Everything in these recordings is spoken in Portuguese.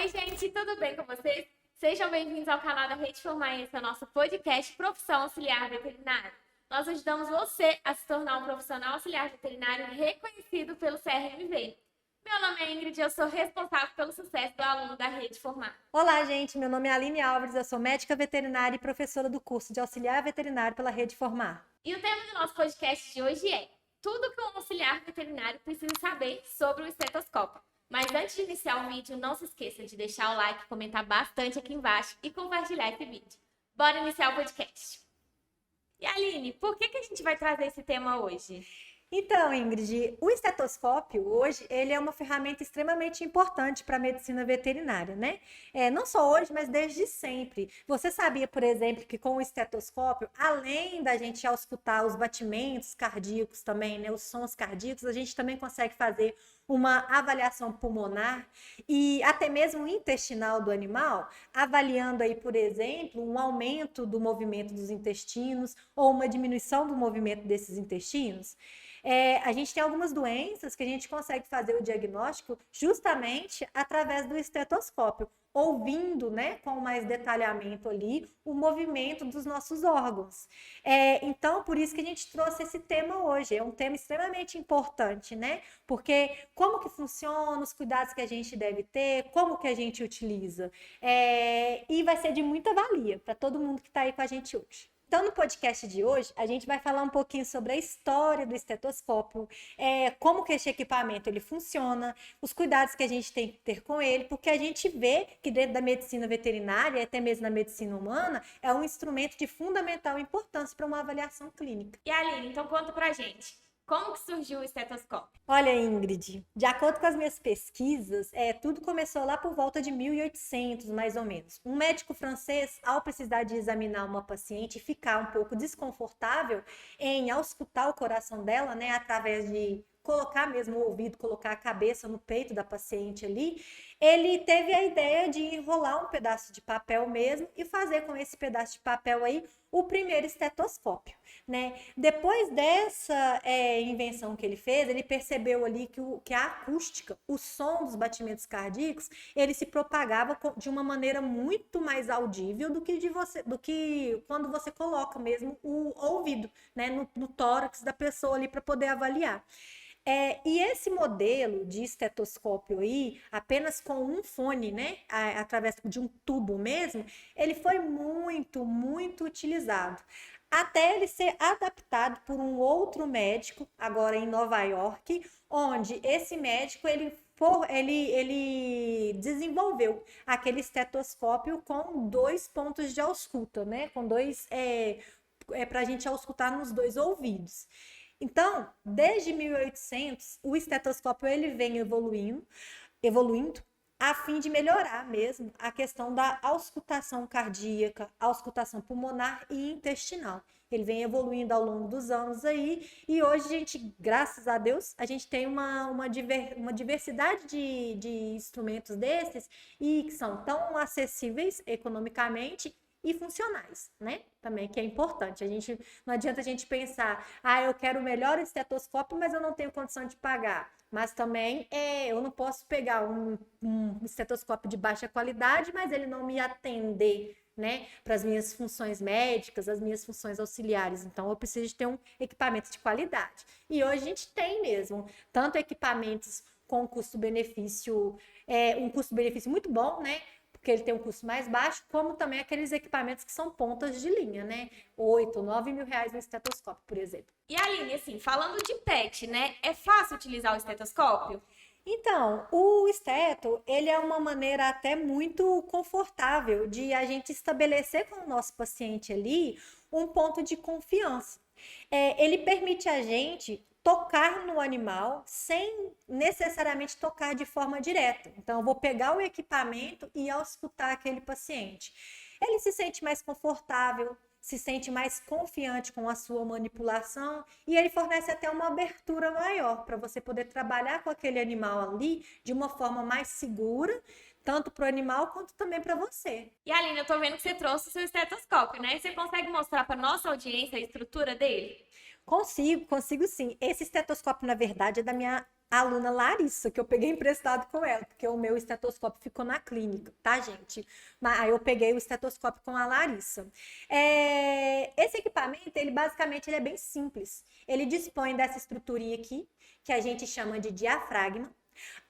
Oi, gente, tudo bem com vocês? Sejam bem-vindos ao canal da Rede Formar. Esse é o nosso podcast Profissão Auxiliar Veterinário. Nós ajudamos você a se tornar um profissional auxiliar veterinário reconhecido pelo CRMV. Meu nome é Ingrid e eu sou responsável pelo sucesso do aluno da Rede Formar. Olá, gente. Meu nome é Aline Álvares, eu sou médica veterinária e professora do curso de auxiliar veterinário pela Rede Formar. E o tema do nosso podcast de hoje é tudo que um auxiliar veterinário precisa saber sobre o estetoscópio. Mas antes de iniciar o vídeo, não se esqueça de deixar o like, comentar bastante aqui embaixo e compartilhar esse vídeo. Bora iniciar o podcast. E Aline, por que a gente vai trazer esse tema hoje? Então, Ingrid, o estetoscópio hoje ele é uma ferramenta extremamente importante para a medicina veterinária, né? Não só hoje, mas desde sempre. Você sabia, por exemplo, que com o estetoscópio, além da gente auscultar os batimentos cardíacos também, né, os sons cardíacos, a gente também consegue fazer uma avaliação pulmonar e até mesmo intestinal do animal, avaliando aí, por exemplo, um aumento do movimento dos intestinos ou uma diminuição do movimento desses intestinos. A gente tem algumas doenças que a gente consegue fazer o diagnóstico justamente através do estetoscópio, ouvindo, né, com mais detalhamento ali, o movimento dos nossos órgãos. Então, por isso que a gente trouxe esse tema hoje. É um tema extremamente importante, né? Porque como que funciona, os cuidados que a gente deve ter, como que a gente utiliza. E vai ser de muita valia para todo mundo que está aí com a gente hoje. Então, no podcast de hoje, a gente vai falar um pouquinho sobre a história do estetoscópio, como que esse equipamento ele funciona, os cuidados que a gente tem que ter com ele, porque a gente vê que dentro da medicina veterinária, e até mesmo na medicina humana, é um instrumento de fundamental importância para uma avaliação clínica. E Aline, então conta pra gente. Como que surgiu o estetoscópio? Olha, Ingrid, de acordo com as minhas pesquisas, tudo começou lá por volta de 1800, mais ou menos. Um médico francês, ao precisar de examinar uma paciente e ficar um pouco desconfortável em auscultar o coração dela, né, através de colocar mesmo o ouvido, colocar a cabeça no peito da paciente ali, ele teve a ideia de enrolar um pedaço de papel mesmo e fazer com esse pedaço de papel aí o primeiro estetoscópio, né? Depois dessa invenção que ele fez, ele percebeu ali que a acústica, o som dos batimentos cardíacos, ele se propagava de uma maneira muito mais audível do que quando você coloca mesmo o ouvido, né, no tórax da pessoa ali para poder avaliar. E esse modelo de estetoscópio aí, apenas com um fone, né, através de um tubo mesmo, ele foi muito, muito utilizado. Até ele ser adaptado por um outro médico, agora em Nova York, onde esse médico ele desenvolveu aquele estetoscópio com 2 pontos de ausculta, né, com dois, para a gente auscultar nos 2 ouvidos. Então, desde 1800, o estetoscópio ele vem evoluindo a fim de melhorar mesmo a questão da auscultação cardíaca, auscultação pulmonar e intestinal. Ele vem evoluindo ao longo dos anos aí e hoje a gente, graças a Deus, a gente tem uma diversidade de instrumentos desses e que são tão acessíveis economicamente e funcionais, né? Também que é importante. Não adianta a gente pensar, eu quero o melhor estetoscópio, mas eu não tenho condição de pagar. Mas também eu não posso pegar um estetoscópio de baixa qualidade, mas ele não me atender, né, para as minhas funções médicas, as minhas funções auxiliares. Então, eu preciso de ter um equipamento de qualidade. E hoje a gente tem mesmo tanto equipamentos com custo-benefício, um custo-benefício muito bom, né? Porque ele tem um custo mais baixo, como também aqueles equipamentos que são pontas de linha, né? 8, 9 mil reais no estetoscópio, por exemplo. E Aline, assim, falando de pet, né? É fácil utilizar o estetoscópio? Então, o esteto, ele é uma maneira até muito confortável de a gente estabelecer com o nosso paciente ali um ponto de confiança. Ele permite a gente tocar no animal sem necessariamente tocar de forma direta. Então, eu vou pegar o equipamento e auscultar aquele paciente. Ele se sente mais confortável, se sente mais confiante com a sua manipulação e ele fornece até uma abertura maior para você poder trabalhar com aquele animal ali de uma forma mais segura, tanto para o animal quanto também para você. E Aline, eu tô vendo que você trouxe o seu estetoscópio, né? Você consegue mostrar para nossa audiência a estrutura dele? Consigo sim. Esse estetoscópio, na verdade, é da minha a aluna Larissa, que eu peguei emprestado com ela, porque o meu estetoscópio ficou na clínica, tá, gente? Mas aí eu peguei o estetoscópio com a Larissa. Esse equipamento, ele basicamente ele é bem simples. Ele dispõe dessa estruturinha aqui, que a gente chama de diafragma.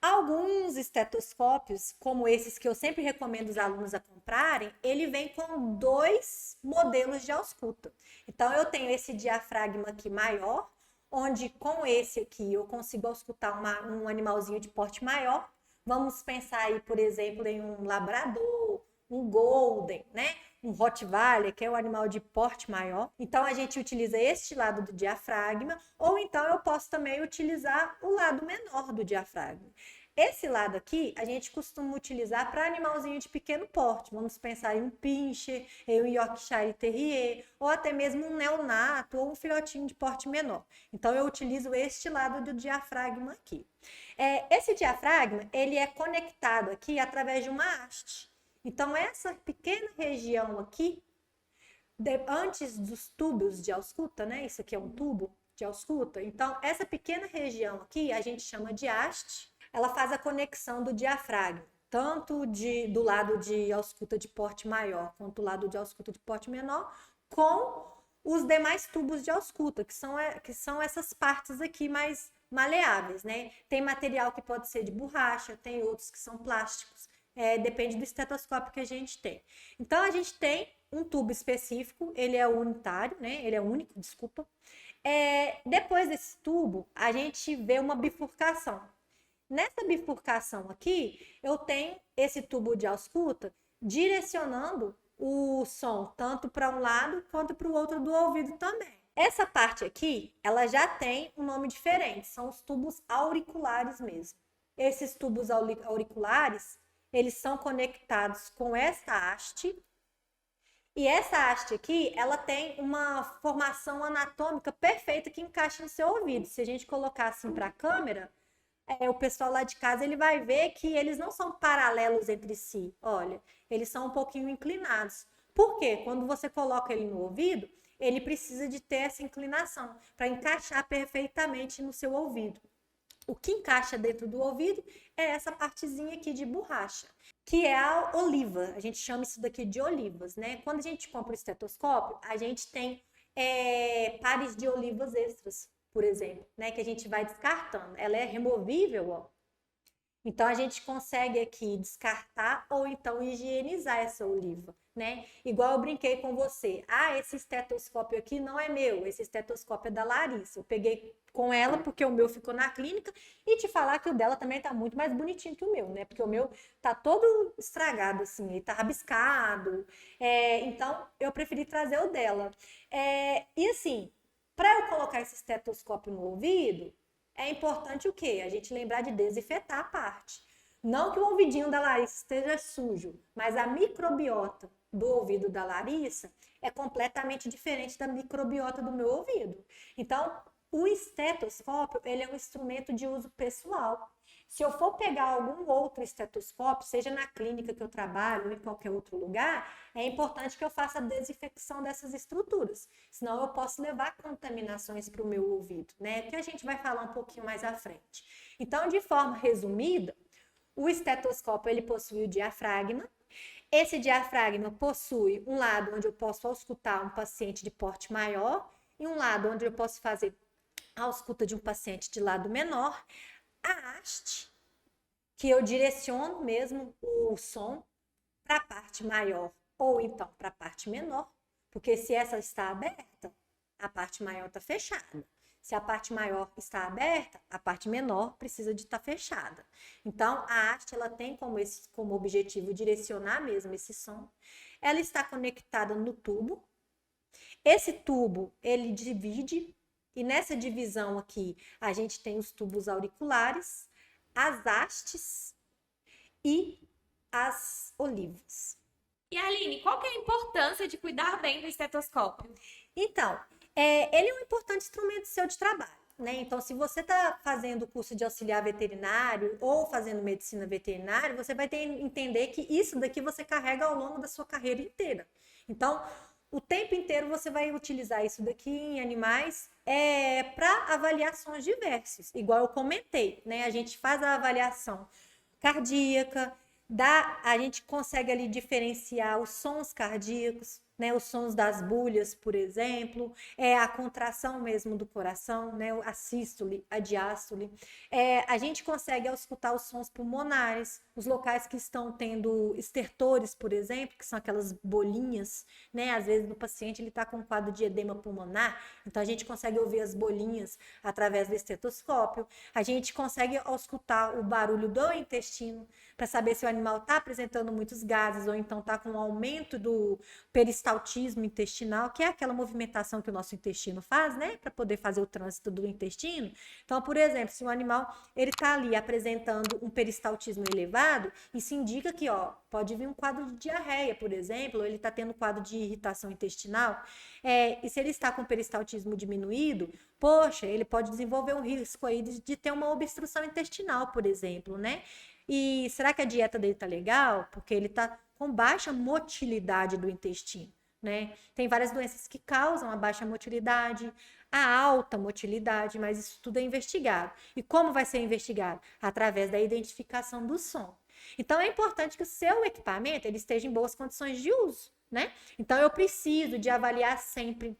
Alguns estetoscópios, como esses que eu sempre recomendo os alunos a comprarem, ele vem com 2 modelos de ausculta. Então, eu tenho esse diafragma aqui maior, onde com esse aqui eu consigo auscultar um animalzinho de porte maior. Vamos pensar aí, por exemplo, em um labrador, um golden, né? Um Rottweiler, que é um animal de porte maior. Então, a gente utiliza este lado do diafragma, ou então eu posso também utilizar o lado menor do diafragma. Esse lado aqui, a gente costuma utilizar para animalzinho de pequeno porte. Vamos pensar em um pincher, em um Yorkshire Terrier, ou até mesmo um neonato, ou um filhotinho de porte menor. Então, eu utilizo este lado do diafragma aqui. Esse diafragma, ele é conectado aqui através de uma haste. Então, essa pequena região aqui, antes dos tubos de ausculta, né? Isso aqui é um tubo de ausculta. Então, essa pequena região aqui, a gente chama de haste. Ela faz a conexão do diafragma, tanto do lado de ausculta de porte maior, quanto do lado de ausculta de porte menor, com os demais tubos de ausculta, que são essas partes aqui mais maleáveis, né? Tem material que pode ser de borracha, tem outros que são plásticos. Depende do estetoscópio que a gente tem. Então, a gente tem um tubo específico, ele é unitário, né? Ele é único, desculpa. Depois desse tubo, a gente vê uma bifurcação. Nessa bifurcação aqui, eu tenho esse tubo de ausculta direcionando o som tanto para um lado quanto para o outro do ouvido também. Essa parte aqui, ela já tem um nome diferente, são os tubos auriculares mesmo. Esses tubos auriculares, eles são conectados com essa haste. E essa haste aqui, ela tem uma formação anatômica perfeita que encaixa no seu ouvido. Se a gente colocar assim para a câmera, o pessoal lá de casa ele vai ver que eles não são paralelos entre si. Olha, eles são um pouquinho inclinados. Por quê? Quando você coloca ele no ouvido, ele precisa de ter essa inclinação para encaixar perfeitamente no seu ouvido. O que encaixa dentro do ouvido é essa partezinha aqui de borracha, que é a oliva. A gente chama isso daqui de olivas, né? Quando a gente compra o estetoscópio, a gente tem pares de olivas extras, por exemplo, né? Que a gente vai descartando. Ela é removível, ó. Então, a gente consegue aqui descartar ou então higienizar essa oliva, né? Igual eu brinquei com você. Esse estetoscópio aqui não é meu, esse estetoscópio é da Larissa. Eu peguei com ela porque o meu ficou na clínica e te falar que o dela também tá muito mais bonitinho que o meu, né? Porque o meu tá todo estragado, assim, ele tá rabiscado. Então, eu preferi trazer o dela. E assim, para eu colocar esse estetoscópio no ouvido, é importante o quê? A gente lembrar de desinfetar a parte. Não que o ouvidinho da Larissa esteja sujo, mas a microbiota do ouvido da Larissa é completamente diferente da microbiota do meu ouvido. Então, o estetoscópio, ele é um instrumento de uso pessoal. Se eu for pegar algum outro estetoscópio, seja na clínica que eu trabalho ou em qualquer outro lugar, é importante que eu faça a desinfecção dessas estruturas. Senão eu posso levar contaminações para o meu ouvido, né? Que a gente vai falar um pouquinho mais à frente. Então, de forma resumida, o estetoscópio ele possui o diafragma. Esse diafragma possui um lado onde eu posso auscultar um paciente de porte maior e um lado onde eu posso fazer a ausculta de um paciente de lado menor. A haste, que eu direciono mesmo o som para a parte maior ou então para a parte menor, porque se essa está aberta, a parte maior está fechada. Se a parte maior está aberta, a parte menor precisa de estar fechada. Então, a haste ela tem como objetivo direcionar mesmo esse som. Ela está conectada no tubo. Esse tubo, ele divide. E nessa divisão aqui, a gente tem os tubos auriculares, as hastes e as olivas. E Aline, qual que é a importância de cuidar bem do estetoscópio? Então, ele é um importante instrumento seu de trabalho, né? Então, se você está fazendo o curso de auxiliar veterinário ou fazendo medicina veterinária, você vai ter que entender que isso daqui você carrega ao longo da sua carreira inteira. Então, o tempo inteiro você vai utilizar isso daqui em animais para avaliações diversas, igual eu comentei, né? A gente faz a avaliação cardíaca, a gente consegue ali diferenciar os sons cardíacos, né, os sons das bulhas, por exemplo, a contração mesmo do coração, né, a sístole, a diástole. A gente consegue auscultar os sons pulmonares, os locais que estão tendo estertores, por exemplo, que são aquelas bolinhas, né, às vezes o paciente ele está com um quadro de edema pulmonar, então a gente consegue ouvir as bolinhas através do estetoscópio, a gente consegue auscultar o barulho do intestino, para saber se o animal está apresentando muitos gases ou então está com um aumento do peristaltismo intestinal, que é aquela movimentação que o nosso intestino faz, né, para poder fazer o trânsito do intestino. Então, por exemplo, se o animal ele está ali apresentando um peristaltismo elevado, isso indica que, ó, pode vir um quadro de diarreia, por exemplo, ou ele está tendo um quadro de irritação intestinal. E se ele está com peristaltismo diminuído, poxa, ele pode desenvolver um risco aí de ter uma obstrução intestinal, por exemplo, né? E será que a dieta dele tá legal? Porque ele tá com baixa motilidade do intestino, né? Tem várias doenças que causam a baixa motilidade, a alta motilidade, mas isso tudo é investigado. E como vai ser investigado? Através da identificação do som. Então é importante que o seu equipamento ele esteja em boas condições de uso, né? Então eu preciso de avaliar sempre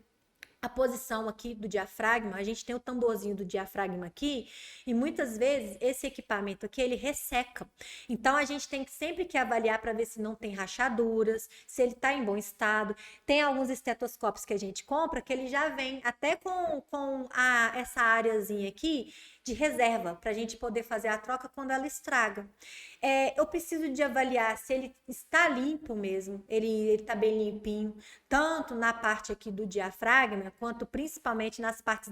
a posição aqui do diafragma. A gente tem o tamborzinho do diafragma aqui e muitas vezes esse equipamento aqui ele resseca. Então a gente tem que sempre que avaliar para ver se não tem rachaduras, se ele está em bom estado. Tem alguns estetoscópios que a gente compra que ele já vem até com essa áreazinha aqui de reserva para a gente poder fazer a troca quando ela estraga. Eu preciso de avaliar se ele está limpo mesmo, ele está bem limpinho, tanto na parte aqui do diafragma, quanto principalmente nas partes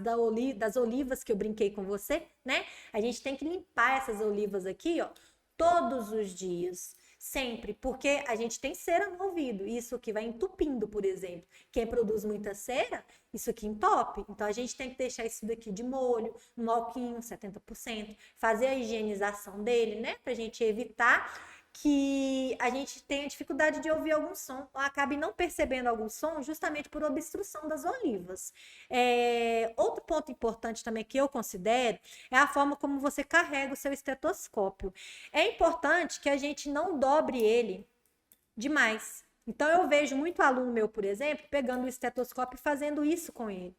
das olivas que eu brinquei com você, né? A gente tem que limpar essas olivas aqui, ó, todos os dias. Sempre, porque a gente tem cera no ouvido, isso aqui vai entupindo, por exemplo. Quem produz muita cera, isso aqui entope. Então a gente tem que deixar isso daqui de molho, no alquinho, 70%, fazer a higienização dele, né? Pra gente evitar que a gente tenha dificuldade de ouvir algum som, ou acabe não percebendo algum som justamente por obstrução das olivas. Outro ponto importante também que eu considero é a forma como você carrega o seu estetoscópio. É importante que a gente não dobre ele demais. Então eu vejo muito aluno meu, por exemplo, pegando o estetoscópio e fazendo isso com ele.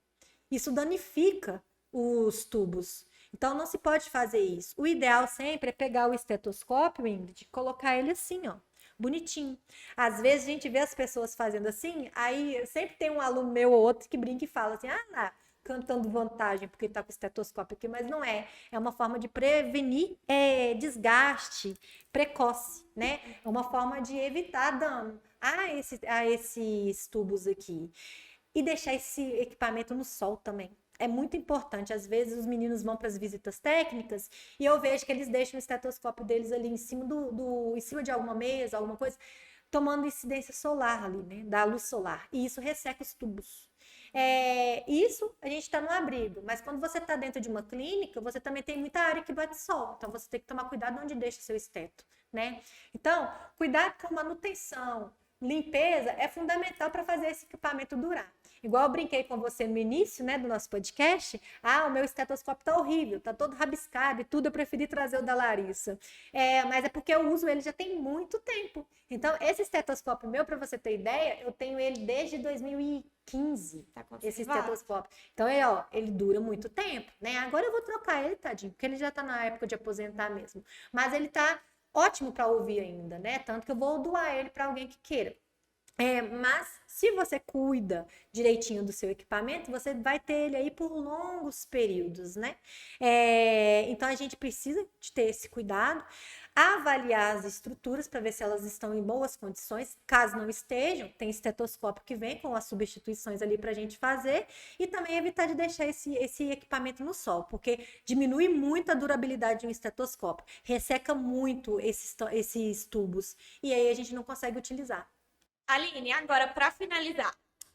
Isso danifica os tubos. Então, não se pode fazer isso. O ideal sempre é pegar o estetoscópio, Ingrid, e colocar ele assim, ó, bonitinho. Às vezes a gente vê as pessoas fazendo assim, aí sempre tem um aluno meu ou outro que brinca e fala assim, cantando vantagem porque tá com o estetoscópio aqui, mas não é. É uma forma de prevenir desgaste precoce, né? É uma forma de evitar dano a esses tubos aqui. E deixar esse equipamento no sol também. É muito importante. Às vezes os meninos vão para as visitas técnicas e eu vejo que eles deixam o estetoscópio deles ali em cima em cima de alguma mesa, alguma coisa, tomando incidência solar ali, né? Da luz solar. E isso resseca os tubos. Isso a gente está no abrigo, mas quando você está dentro de uma clínica, você também tem muita área que bate sol, então você tem que tomar cuidado onde deixa seu esteto, né? Então, cuidado com a manutenção, limpeza é fundamental para fazer esse equipamento durar. Igual eu brinquei com você no início, né, do nosso podcast, o meu estetoscópio tá horrível, tá todo rabiscado e tudo, eu preferi trazer o da Larissa. Mas é porque eu uso ele já tem muito tempo. Então, esse estetoscópio meu, para você ter ideia, eu tenho ele desde 2015, esse estetoscópio. Então, ele dura muito tempo, né? Agora eu vou trocar ele, tadinho, porque ele já tá na época de aposentar mesmo. Mas ele tá ótimo para ouvir ainda, né? Tanto que eu vou doar ele para alguém que queira. Mas se você cuida direitinho do seu equipamento, você vai ter ele aí por longos períodos, né? Então a gente precisa de ter esse cuidado, avaliar as estruturas para ver se elas estão em boas condições. Caso não estejam, tem estetoscópio que vem com as substituições ali para a gente fazer, e também evitar de deixar esse equipamento no sol, porque diminui muito a durabilidade de um estetoscópio, resseca muito esses tubos, e aí a gente não consegue utilizar. Aline, agora para finalizar,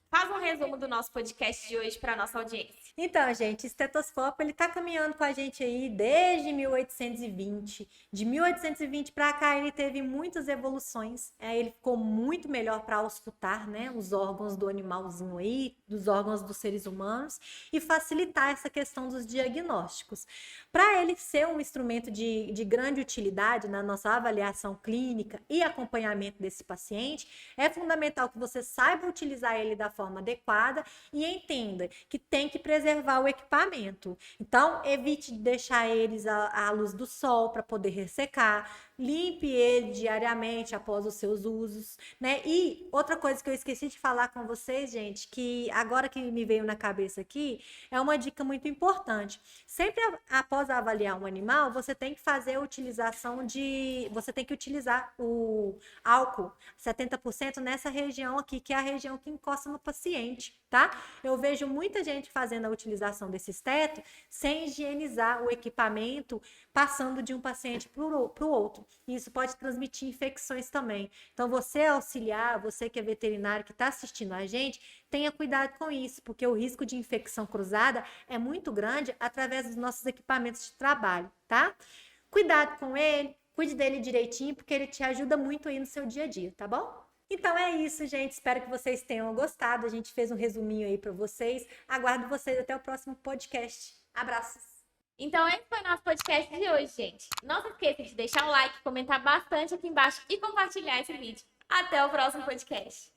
Faz um resumo do nosso podcast de hoje para nossa audiência. Então, gente, o estetoscópio, ele tá caminhando com a gente aí desde 1820. De 1820 para cá, ele teve muitas evoluções. Ele ficou muito melhor para auscultar, né, os órgãos do animalzinho aí, dos órgãos dos seres humanos e facilitar essa questão dos diagnósticos. Para ele ser um instrumento de grande utilidade na nossa avaliação clínica e acompanhamento desse paciente, é fundamental que você saiba utilizar ele da forma adequada e entenda que tem que preservar o equipamento. Então, evite deixar eles à luz do sol para poder ressecar. Limpe ele diariamente após os seus usos, né? E outra coisa que eu esqueci de falar com vocês, gente, que agora que me veio na cabeça aqui, é uma dica muito importante. Sempre após avaliar um animal, você tem que fazer a utilização você tem que utilizar o álcool 70% nessa região aqui, que é a região que encosta no paciente, tá? Eu vejo muita gente fazendo a utilização desse esteto sem higienizar o equipamento, passando de um paciente para o outro. E isso pode transmitir infecções também. Então, você auxiliar, você que é veterinário, que está assistindo a gente, tenha cuidado com isso, porque o risco de infecção cruzada é muito grande através dos nossos equipamentos de trabalho, tá? Cuidado com ele, cuide dele direitinho, porque ele te ajuda muito aí no seu dia a dia, tá bom? Então é isso, gente. Espero que vocês tenham gostado. A gente fez um resuminho aí para vocês. Aguardo vocês até o próximo podcast. Abraços! Então, esse foi o nosso podcast de hoje, gente. Não se esqueça de deixar o like, comentar bastante aqui embaixo e compartilhar esse vídeo. Até o próximo podcast.